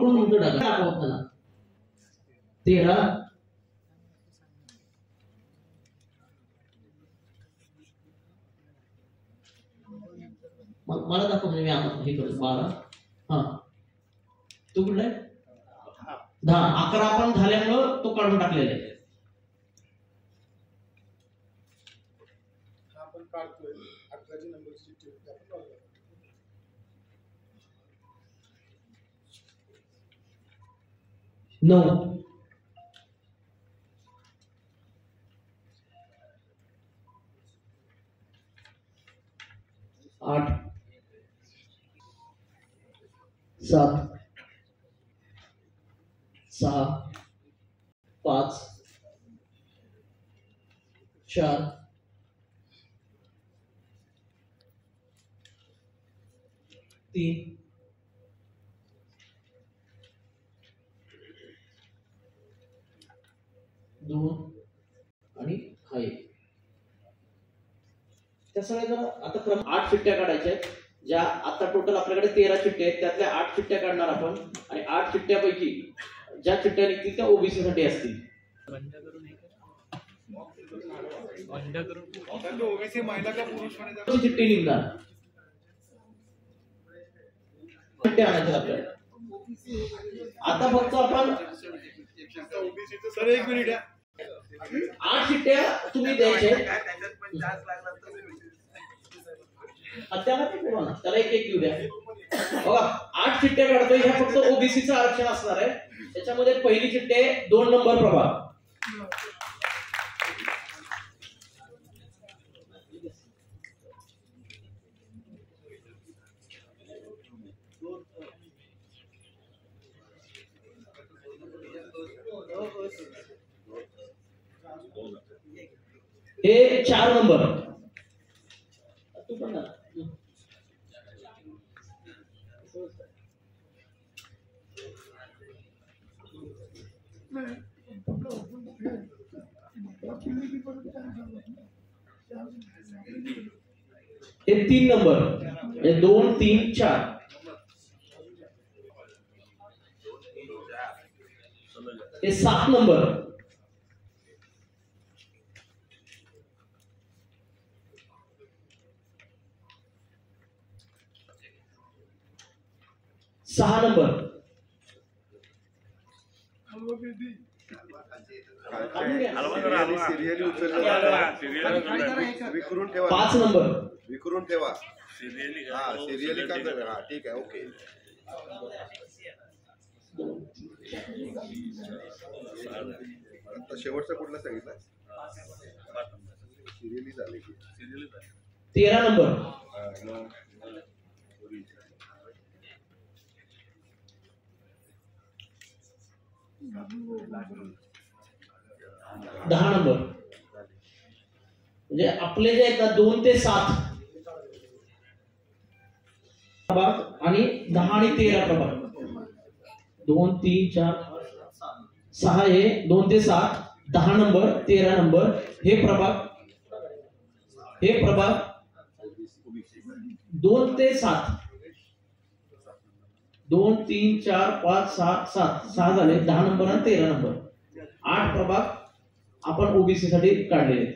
वरून उलट दाखवताना 13 मला दाखव मी हे करतो 12 हा तू कुठला आहे 10 11 आपण झाल्यामुळं तो काढून टाकलेला आहे आपण काढतोय 11 ची नंबरची चिठ्ठी आपण काढतो 9 8 7 6 5 4 3 2 आणि हा एक त्या सगळ्या जरा आता क्रम 8 चिठ्ठ्या काढायच्या आहेत ज्या आता टोटल आपल्याकडे 13 चिठ्ठ्या आहेत त्यातल्या 8 चिठ्ठ्या काढणार आपण आणि 8 चिठ्ठ्यापैकी ज्या चिठ्ठ्या निघतील त्या ओबीसी साठी असतील ओबीसी महिला का पुरुष चिठ्ठी निघणार चिठ्ठ्या आणायच्या आपल्याला आता फक्त आपण सर एक मिनिट 8 चिठ्ठ्या तुम्ही द्यायच्या त्याला एक एक घेऊ द्या बघा 8 चिठ्ठ्या काढतोय ह्या फक्त ओबीसीचं आरक्षण असणार आहे त्याच्यामध्ये पहिली चिठ्ठी आहे 2 नंबर प्रभाग हे 4 नंबर तू पण ना हे 3 नंबर 2 3 4 हे 7 नंबर 6 नंबर विकरून ठेवा 5 नंबर विकरून ठेवा सिरियली का हा ठीक आहे ओके आता शेवटचा कुठला सांगितला सिरियली झाले की 13 नंबर 10 नंबर म्हणजे आपले जे आहेत ना 2 ते 7 प्रभाग आणि 10 आणि 13 प्रभाग 2 3 4 6 हे 2 ते 7 10 नंबर 13 नंबर हे प्रभाग 2 ते 7 2 3 4 5 6 7 6 झाले 10 नंबर आणि 13 नंबर 8 प्रभाग आपण ओबीसी साठी काढलेले